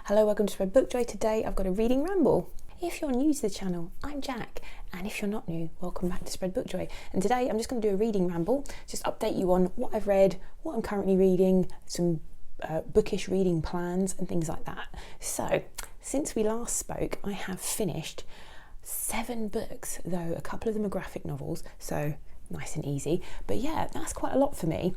Hello, welcome to Spread Book Joy. Today I've got a reading ramble. If you're new to the channel, I'm Jack, and if you're not new, welcome back to Spread Book Joy. And today I'm just going to do a reading ramble, just update you on what I've read, what I'm currently reading, some bookish reading plans and things like that. So, since we last spoke, I have finished 7 books, though a couple of them are graphic novels, so nice and easy. But yeah, that's quite a lot for me.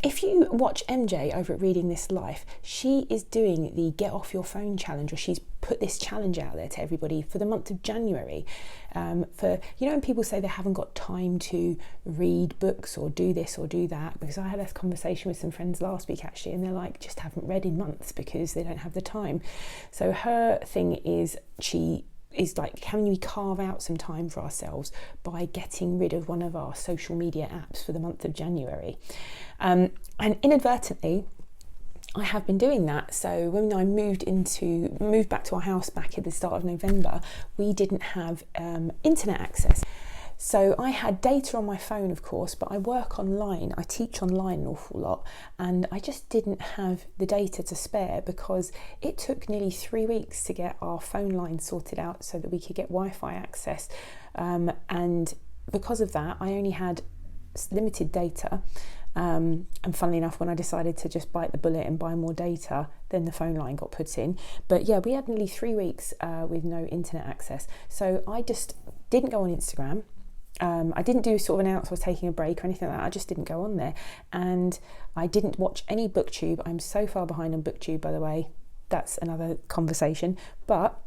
If you watch MJ over at Reading This Life, she is doing the Get Off Your Phone challenge, or she's put this challenge out there to everybody for the month of January. When people say they haven't got time to read books or do this or do that, because I had a conversation with some friends last week actually, and they're like, just haven't read in months because they don't have the time. So her thing is, she is like, can we carve out some time for ourselves by getting rid of one of our social media apps for the month of January? And inadvertently, I have been doing that. So when I moved back to our house back at the start of November, we didn't have internet access. So I had data on my phone, of course, but I work online, I teach online an awful lot, and I just didn't have the data to spare because it took nearly 3 weeks to get our phone line sorted out so that we could get Wi-Fi access. And because of that, I only had limited data. And funnily enough, when I decided to just bite the bullet and buy more data, then the phone line got put in. But yeah, we had nearly 3 weeks with no internet access. So I just didn't go on Instagram. I didn't do sort of announce I was taking a break or anything like that. I just didn't go on there, and I didn't watch any BookTube. I'm so far behind on BookTube, by the way. That's another conversation. But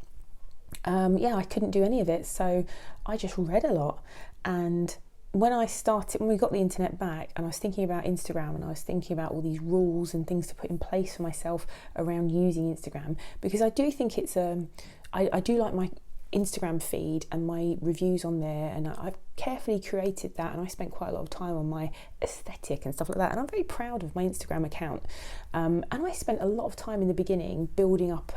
I couldn't do any of it, so I just read a lot. And when we got the internet back, and I was thinking about Instagram, and I was thinking about all these rules and things to put in place for myself around using Instagram, because I do think it's I do like my Instagram feed and my reviews on there, and I've carefully curated that, and I spent quite a lot of time on my aesthetic and stuff like that, and I'm very proud of my Instagram account. And I spent a lot of time in the beginning building up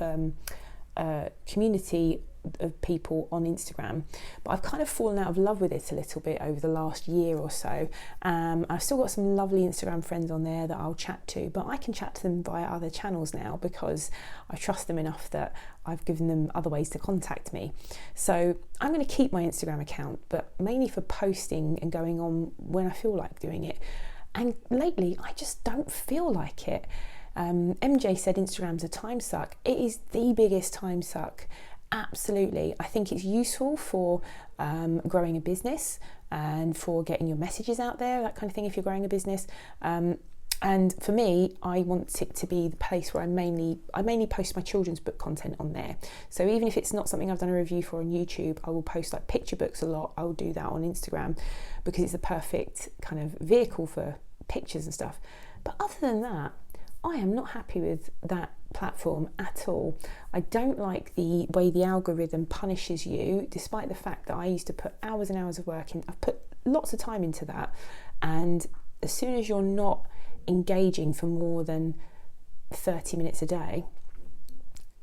a community of people on Instagram, but I've kind of fallen out of love with it a little bit over the last year or so. I've still got some lovely Instagram friends on there that I'll chat to, but I can chat to them via other channels now because I trust them enough that I've given them other ways to contact me. So I'm going to keep my Instagram account, but mainly for posting and going on when I feel like doing it. And lately I just don't feel like it. MJ said Instagram's a time suck. It is the biggest time suck. Absolutely. I think it's useful for growing a business and for getting your messages out there, that kind of thing, if you're growing a business. And for me, I want it to be the place where I mainly post my children's book content on there. So even if it's not something I've done a review for on YouTube, I will post like picture books a lot. I will do that on Instagram because it's the perfect kind of vehicle for pictures and stuff. But other than that, I am not happy with that platform at all. I don't like the way the algorithm punishes you, despite the fact that I used to put hours and hours of work in. I've put lots of time into that, and as soon as you're not engaging for more than 30 minutes a day,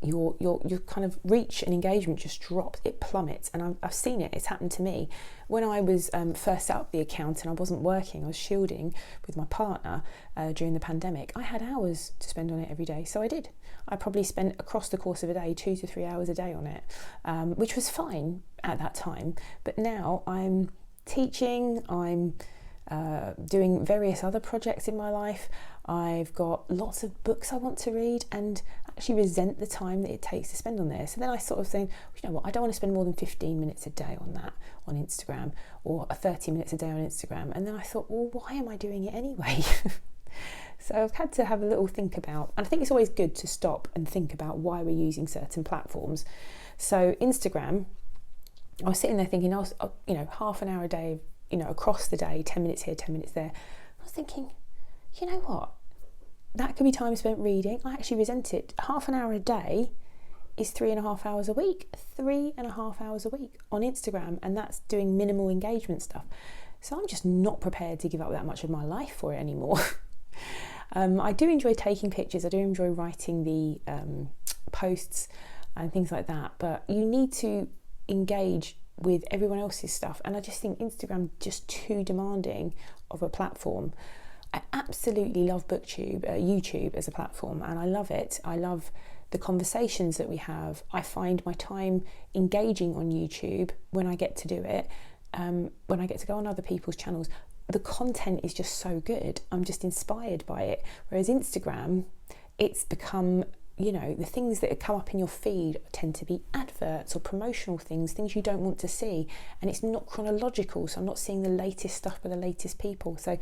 your kind of reach and engagement just drops, it plummets. And I've seen it, it's happened to me. When I was first set up the account and I wasn't working, I was shielding with my partner during the pandemic, I had hours to spend on it every day, so I did. I probably spent across the course of a day 2 to 3 hours a day on it, which was fine at that time. But now I'm teaching, I'm doing various other projects in my life. I've got lots of books I want to read, and actually resent the time that it takes to spend on there. So then I sort of think, you know what, I don't want to spend more than 15 minutes a day on that on Instagram, or 30 minutes a day on Instagram. And then I thought, well, why am I doing it anyway? So I've had to have a little think about, and I think it's always good to stop and think about why we're using certain platforms. So Instagram, I was sitting there thinking, half an hour a day, across the day, 10 minutes here, 10 minutes there. I was thinking, you know what? That could be time spent reading. I actually resent it. Half an hour a day is 3.5 hours a week. 3.5 hours a week on Instagram, and that's doing minimal engagement stuff. So I'm just not prepared to give up that much of my life for it anymore. I do enjoy taking pictures. I do enjoy writing the posts and things like that. But you need to engage with everyone else's stuff, and I just think Instagram just too demanding of a platform. I absolutely love BookTube, YouTube as a platform, and I love it. I love the conversations that we have. I find my time engaging on YouTube when I get to do it, when I get to go on other people's channels. The content is just so good. I'm just inspired by it. Whereas Instagram, it's become, the things that come up in your feed tend to be adverts or promotional things you don't want to see. And it's not chronological, so I'm not seeing the latest stuff by the latest people. So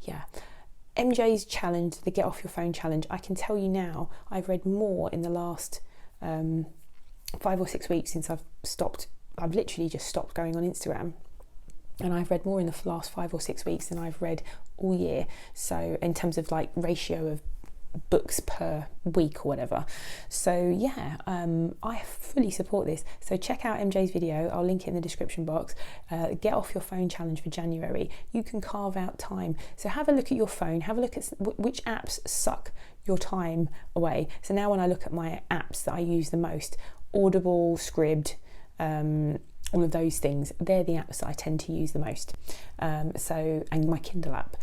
yeah, MJ's challenge, the Get Off Your Phone challenge, I can tell you now, I've read more in the last 5 or 6 weeks since I've literally just stopped going on Instagram. And I've read more in the last 5 or 6 weeks than I've read all year. So in terms of like ratio of books per week or whatever. So yeah, I fully support this. So check out MJ's video. I'll link it in the description box. Get Off Your Phone challenge for January. You can carve out time. So have a look at your phone. Have a look at which apps suck your time away. So now when I look at my apps that I use the most, Audible, Scribd, all of those things, they're the apps that I tend to use the most. And my Kindle app,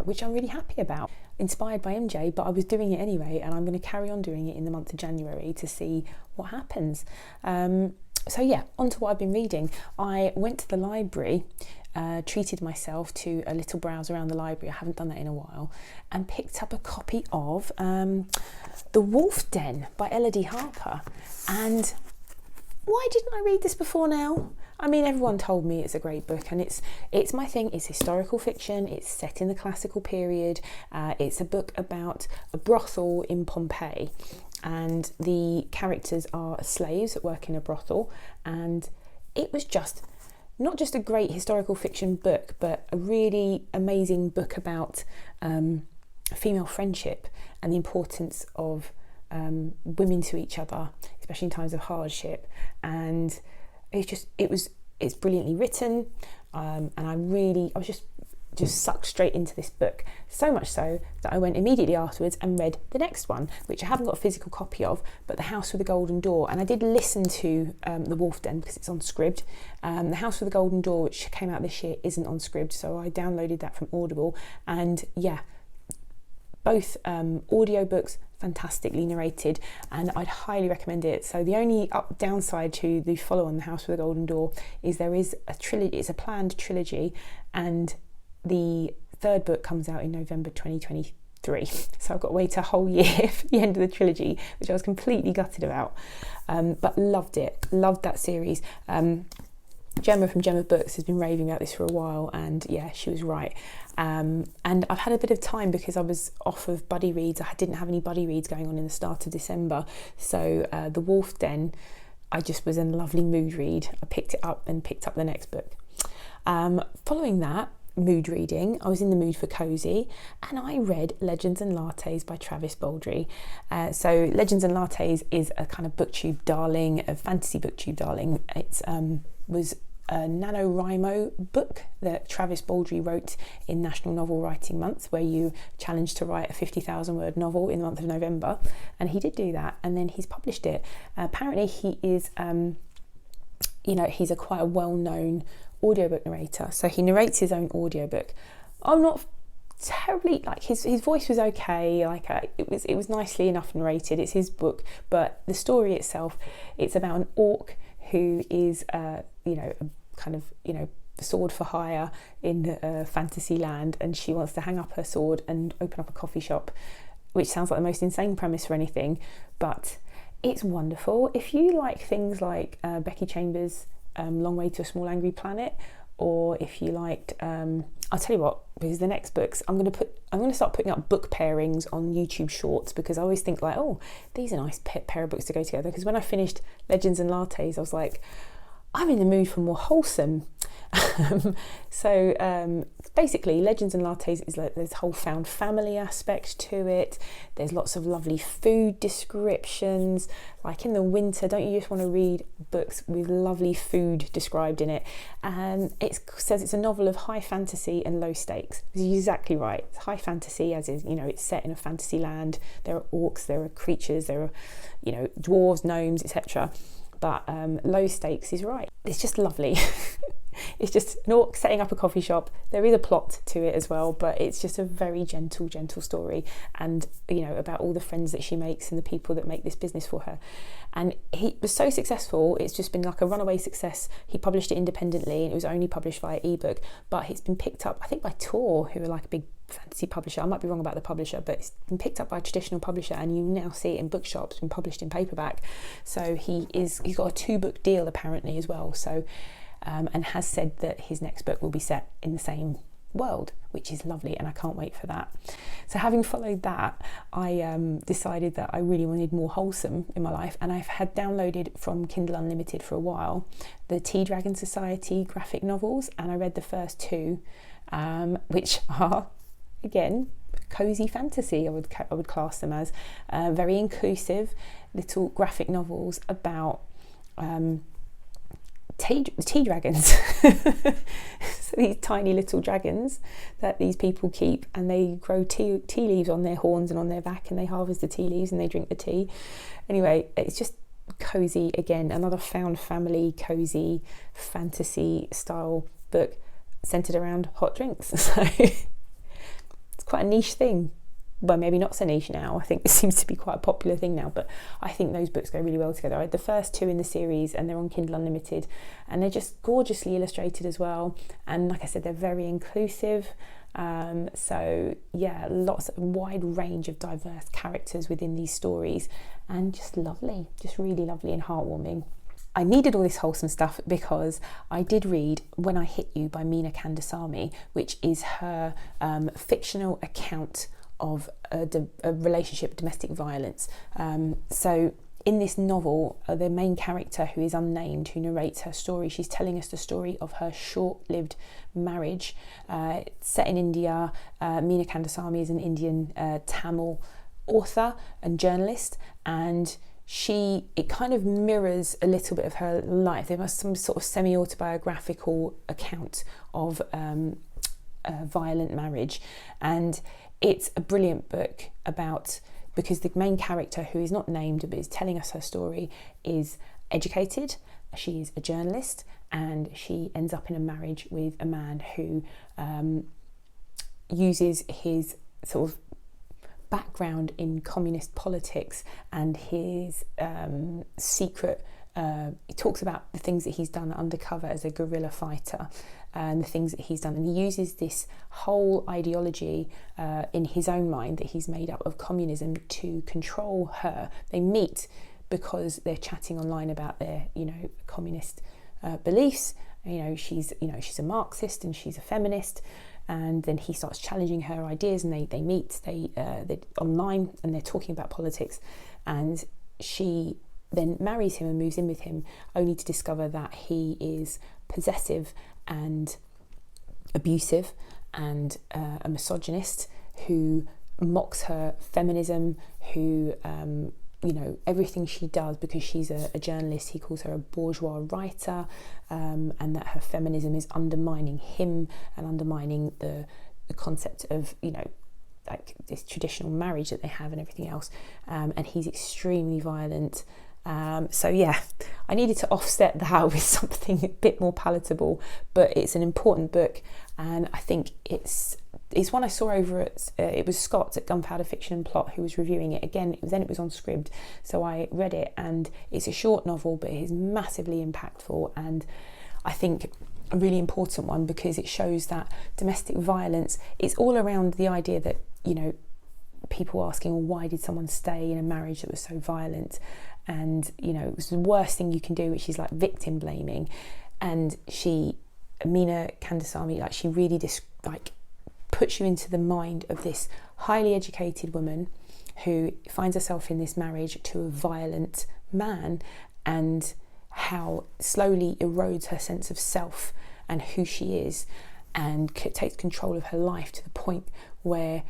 which I'm really happy about. Inspired by MJ, but I was doing it anyway, and I'm going to carry on doing it in the month of January to see what happens. So yeah, on to what I've been reading. I went to the library, treated myself to a little browse around the library. I haven't done that in a while, and picked up a copy of The Wolf Den by Elodie Harper. And why didn't I read this before now? I mean, everyone told me it's a great book, and it's my thing. It's historical fiction. It's set in the classical period. It's a book about a brothel in Pompeii, and the characters are slaves that work in a brothel. And it was just not just a great historical fiction book, but a really amazing book about female friendship and the importance of women to each other, especially in times of hardship. And it's brilliantly written, and I was just sucked straight into this book, so much so that I went immediately afterwards and read the next one, which I haven't got a physical copy of, but The House with the Golden Door. And I did listen to The Wolf Den because it's on Scribd. The House with the Golden Door, which came out this year, isn't on Scribd, so I downloaded that from Audible. And yeah, both audiobooks, fantastically narrated, and I'd highly recommend it. So the only downside to the follow-on, The House with the Golden Door, is there is a trilogy. It's a planned trilogy, and the third book comes out in November 2023. So I've got to wait a whole year for the end of the trilogy, which I was completely gutted about. But loved it. Loved that series. Gemma from Gemma Books has been raving about this for a while, and yeah, she was right. And I've had a bit of time because I was off of buddy reads. I didn't have any buddy reads going on in the start of December. So The Wolf Den, I just was in a lovely mood read. I picked it up and picked up the next book. Following that mood reading, I was in the mood for Cosy, and I read Legends and Lattes by Travis Baldree. So Legends and Lattes is a kind of booktube darling, a fantasy booktube darling. It was a NaNoWriMo book that Travis Baldree wrote in National Novel Writing Month, where you challenged to write a 50,000 word novel in the month of November, and he did do that, and then he's published it. Apparently he is he's quite a well-known audiobook narrator, so he narrates his own audiobook. I'm not terribly, like, his voice was okay, it was nicely enough narrated. It's his book, but the story itself, it's about an orc who is sword for hire in fantasy land, and she wants to hang up her sword and open up a coffee shop, which sounds like the most insane premise for anything, but it's wonderful. If you like things like Becky Chambers' Long Way to a Small Angry Planet, or if you liked I'll tell you what, because the next books I'm going to start putting up book pairings on YouTube Shorts, because I always think like, oh, these are nice pair of books to go together. Because when I finished Legends and Lattes, I was like, I'm in the mood for more wholesome. So basically Legends and Lattes is like this whole found family aspect to it. There's lots of lovely food descriptions. Like in the winter, don't you just want to read books with lovely food described in it? And it says it's a novel of high fantasy and low stakes. It's exactly right. It's high fantasy, as is, it's set in a fantasy land. There are orcs, there are creatures, there are, dwarves, gnomes, etc. but low stakes is right. It's just lovely. It's just not setting up a coffee shop. There is a plot to it as well, but it's just a very gentle story, and about all the friends that she makes and the people that make this business for her. And he was so successful, it's just been like a runaway success. He published it independently, and it was only published via ebook, but it's been picked up, I think, by Tor, who are like a big fantasy publisher. I might be wrong about the publisher, but it's been picked up by a traditional publisher, and you now see it in bookshops, been published in paperback. So he's got a 2-book deal apparently as well. So and has said that his next book will be set in the same world, which is lovely, and I can't wait for that. So having followed that, I decided that I really wanted more wholesome in my life, and I've had downloaded from Kindle Unlimited for a while the Tea Dragon Society graphic novels, and I read the first 2, which are, again, cozy fantasy. I would class them as very inclusive little graphic novels about tea dragons. So these tiny little dragons that these people keep, and they grow tea leaves on their horns and on their back, and they harvest the tea leaves and they drink the tea. Anyway, it's just cozy, again, another found family cozy fantasy style book centered around hot drinks. So it's quite a niche thing. Well, maybe not so niche now. I think this seems to be quite a popular thing now, but I think those books go really well together. I read the first 2 in the series, and they're on Kindle Unlimited, and they're just gorgeously illustrated as well. And like I said, they're very inclusive. So yeah, lots of wide range of diverse characters within these stories, and just lovely, just really lovely and heartwarming. I needed all this wholesome stuff because I did read When I Hit You by Meena Kandasamy, which is her fictional account of a relationship, domestic violence. So in this novel, the main character, who is unnamed, who narrates her story, she's telling us the story of her short-lived marriage set in India. Meena Kandasamy is an Indian Tamil author and journalist, and it kind of mirrors a little bit of her life. There was some sort of semi-autobiographical account of a violent marriage, and it's a brilliant book because the main character, who is not named but is telling us her story, is educated. She is a journalist, and she ends up in a marriage with a man who uses his sort of background in communist politics and his secret. He talks about the things that he's done undercover as a guerrilla fighter, and the things that he's done, and he uses this whole ideology in his own mind that he's made up of communism to control her. They meet because they're chatting online about their communist beliefs. She's a Marxist and she's a feminist, and then he starts challenging her ideas, and they meet they're online, and they're talking about politics, and she then marries him and moves in with him, only to discover that he is possessive and abusive and a misogynist who mocks her feminism, who everything she does, because she's a journalist, he calls her a bourgeois writer, and that her feminism is undermining him and undermining the concept of like this traditional marriage that they have and everything else, and he's extremely violent. So yeah, I needed to offset that with something a bit more palatable, but it's an important book, and I think it's one I saw over at it was Scott at Gunpowder Fiction and Plot who was reviewing it. Again, it was on Scribd, so I read it, and it's a short novel, but it is massively impactful, and I think a really important one, because it shows that domestic violence is all around the idea that people asking, well, why did someone stay in a marriage that was so violent? And it was the worst thing you can do, which is like victim blaming. And Meena Kandasamy, she really puts you into the mind of this highly educated woman who finds herself in this marriage to a violent man, and how slowly erodes her sense of self and who she is, and takes control of her life to the point where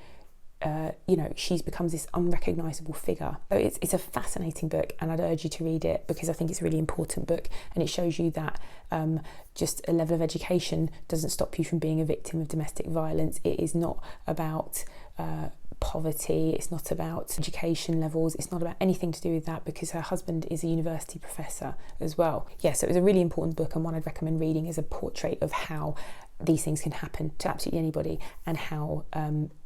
she becomes this unrecognisable figure. So it's a fascinating book, and I'd urge you to read it, because I think it's a really important book, and it shows you that just a level of education doesn't stop you from being a victim of domestic violence. It is not about poverty, it's not about education levels, it's not about anything to do with that, because her husband is a university professor as well. Yeah, so it was a really important book, and one I'd recommend reading as a portrait of how these things can happen to absolutely anybody, and how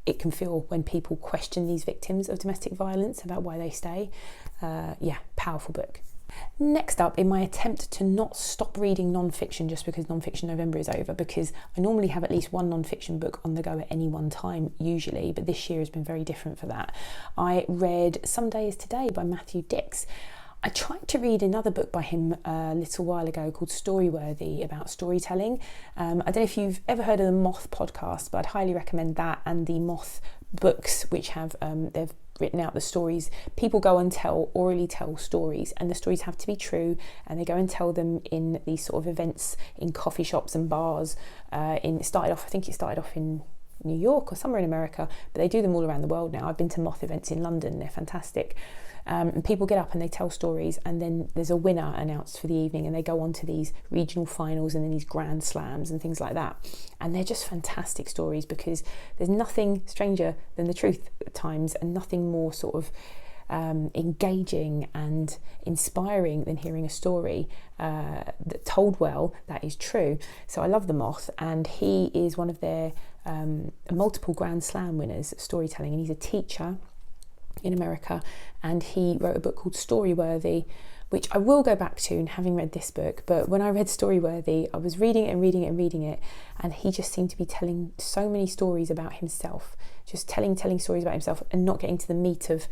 it can feel when people question these victims of domestic violence about why they stay. Yeah, powerful book. Next up, in my attempt to not stop reading non-fiction just because non-fiction November is over, because I normally have at least one non-fiction book on the go at any one time usually, but this year has been very different for that. I read Some Day Is Today by Matthew Dix. I tried to read another book by him a little while ago called Storyworthy, about storytelling. I don't know if you've ever heard of the Moth podcast, but I'd highly recommend that and the Moth books, which have they've written out the stories. People go and orally tell stories, and the stories have to be true, and they go and tell them in these sort of events in coffee shops and bars. I think it started off in New York or somewhere in America, but they do them all around the world now. I've been to Moth events in London, they're fantastic. And people get up and they tell stories, and then there's a winner announced for the evening, and they go on to these regional finals and then these grand slams and things like that. And they're just fantastic stories, because there's nothing stranger than the truth at times, and nothing more sort of engaging and inspiring than hearing a story that told well that is true. So I love the Moth, and he is one of their multiple grand slam winners of storytelling, and he's a teacher in America, and he wrote a book called Storyworthy, which I will go back to, and having read this book. But when I read Storyworthy, I was reading it, and he just seemed to be telling so many stories about himself, just telling stories about himself, and not getting to the meat of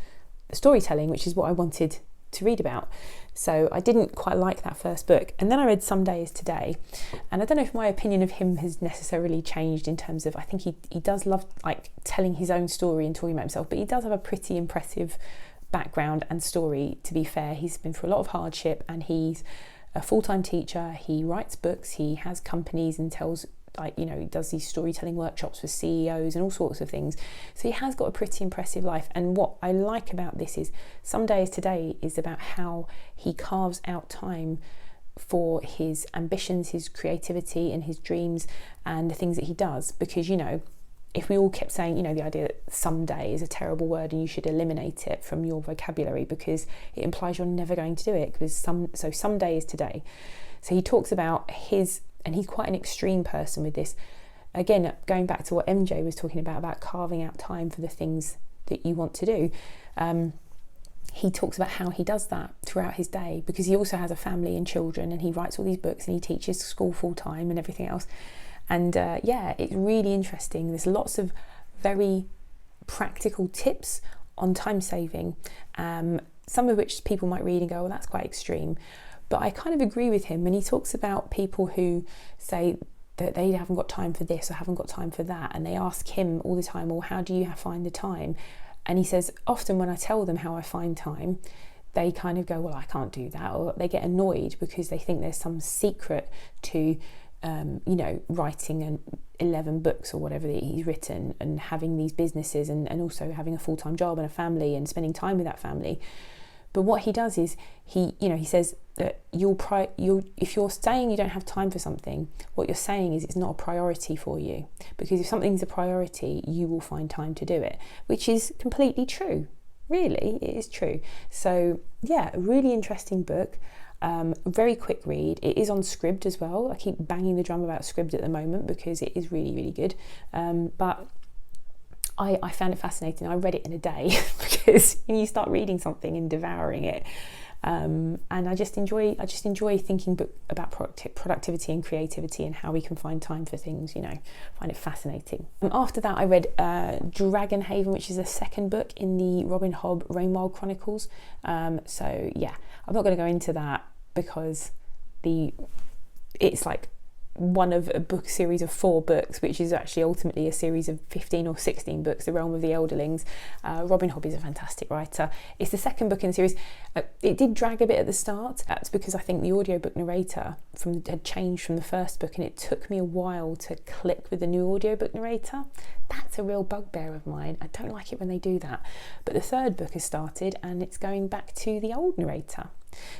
storytelling, which is what I wanted to read about. So I didn't quite like that first book, and then I read Some Day Is Today, and I don't know if my opinion of him has necessarily changed, in terms of, I think he does love like telling his own story and talking about himself, but he does have a pretty impressive background and story, to be fair. He's been through a lot of hardship, and he's a full-time teacher. He writes books, he has companies and tells, like, you know, he does these storytelling workshops for CEOs and all sorts of things. So he has got a pretty impressive life. And what I like about this is Some Day Is Today is about how he carves out time for his ambitions, his creativity and his dreams and the things that he does. Because, you know, if we all kept saying, you know, the idea that someday is a terrible word and you should eliminate it from your vocabulary, because it implies you're never going to do it, because someday is today. So he talks about and he's quite an extreme person with this. Again, going back to what MJ was talking about carving out time for the things that you want to do. He talks about how he does that throughout his day, because he also has a family and children, and he writes all these books, and he teaches school full time and everything else. And yeah, it's really interesting. There's lots of very practical tips on time saving, some of which people might read and go, well, that's quite extreme. But I kind of agree with him when he talks about people who say that they haven't got time for this or haven't got time for that, and they ask him all the time, well, how do you find the time? And he says, often when I tell them how I find time, they kind of go, well, I can't do that, or they get annoyed because they think there's some secret to you know, writing 11 books or whatever that he's written, and having these businesses, and also having a full-time job and a family and spending time with that family. But what he does is he says that if you're saying you don't have time for something, what you're saying is it's not a priority for you. Because if something's a priority, you will find time to do it, which is completely true. Really, it is true. So yeah, a really interesting book. Very quick read. It is on Scribd as well. I keep banging the drum about Scribd at the moment because it is really, really good. But I found it fascinating. I read it in a day because you start reading something and devouring it. And I just enjoy thinking about productivity and creativity and how we can find time for things, you know. Find it fascinating. After that, I read Dragonhaven, which is the second book in the Robin Hobb Rainwild Chronicles. So yeah, I'm not going to go into that because it's like one of a book series of 4 books, which is actually ultimately a series of 15 or 16 books, The Realm of the Elderlings. Robin Hobb is a fantastic writer. It's the second book in the series. It did drag a bit at the start. That's because I think the audiobook narrator had changed from the first book, and it took me a while to click with the new audiobook narrator. That's a real bugbear of mine. I don't like it when they do that. But the third book has started, and it's going back to the old narrator.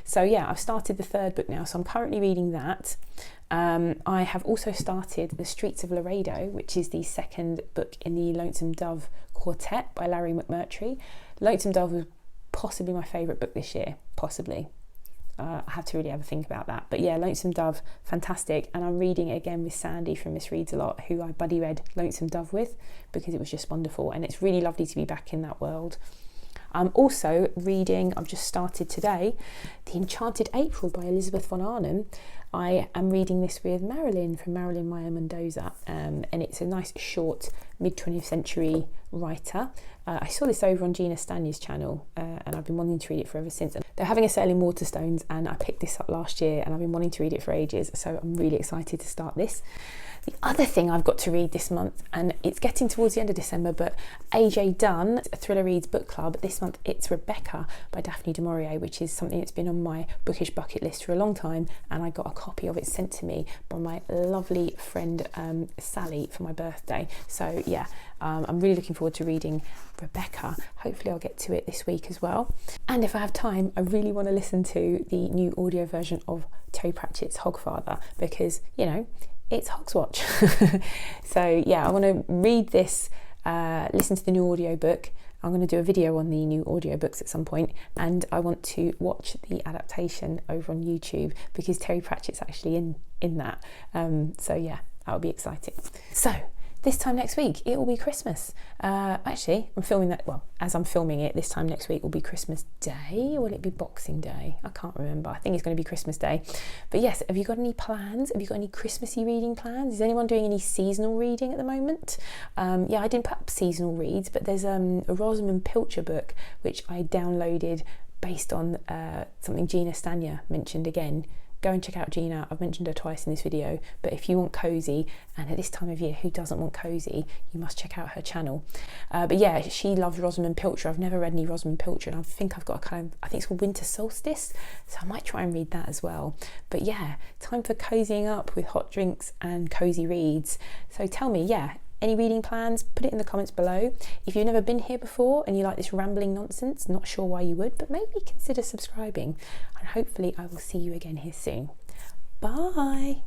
So yeah, I've started the third book now, so I'm currently reading that. I have also started The Streets of Laredo, which is the second book in the Lonesome Dove quartet by Larry McMurtry. Lonesome Dove was possibly my favourite book this year, possibly. I have to really have a think about that. But yeah, Lonesome Dove, fantastic. And I'm reading it again with Sandy from Miss Reads a Lot, who I buddy read Lonesome Dove with, because it was just wonderful. And it's really lovely to be back in that world. I'm also reading, I've just started today, The Enchanted April by Elizabeth von Arnim. I am reading this with Marilyn from Marilyn Meyer Mendoza, and it's a nice short mid-20th century writer. I saw this over on Gina Stanya's channel, and I've been wanting to read it for ever since. They're having a sale in Waterstones, and I picked this up last year, and I've been wanting to read it for ages, so I'm really excited to start this. The other thing I've got to read this month, and it's getting towards the end of December, but AJ Dunn, a Thriller Reads book club, this month it's Rebecca by Daphne du Maurier, which is something that's been on my bookish bucket list for a long time, and I got a copy of it sent to me by my lovely friend Sally for my birthday. So yeah, I'm really looking forward to reading Rebecca. Hopefully I'll get to it this week as well. And if I have time, I really want to listen to the new audio version of Terry Pratchett's Hogfather, because, you know, it's Hogswatch. So yeah, I want to read this, listen to the new audiobook. I'm going to do a video on the new audiobooks at some point, and I want to watch the adaptation over on YouTube, because Terry Pratchett's actually in that. So yeah, that'll be exciting. So this time next week, it will be Christmas. Actually, I'm filming that, well, as I'm filming it, this time next week will be Christmas Day, or will it be Boxing Day? I can't remember. I think it's going to be Christmas Day. But yes, have you got any plans? Have you got any Christmassy reading plans? Is anyone doing any seasonal reading at the moment? Yeah, I didn't put up seasonal reads, but there's a Rosamund Pilcher book, which I downloaded based on something Gina Stanya mentioned again. Go and check out Gina. I've mentioned her twice in this video, but if you want cosy, and at this time of year, who doesn't want cosy, you must check out her channel. But yeah, she loves Rosamund Pilcher. I've never read any Rosamund Pilcher, and I think I've got I think it's called Winter Solstice, so I might try and read that as well. But yeah, time for cozying up with hot drinks and cozy reads. So tell me, yeah, any reading plans? Put it in the comments below. If you've never been here before and you like this rambling nonsense, not sure why you would, but maybe consider subscribing, and hopefully I will see you again here soon. Bye.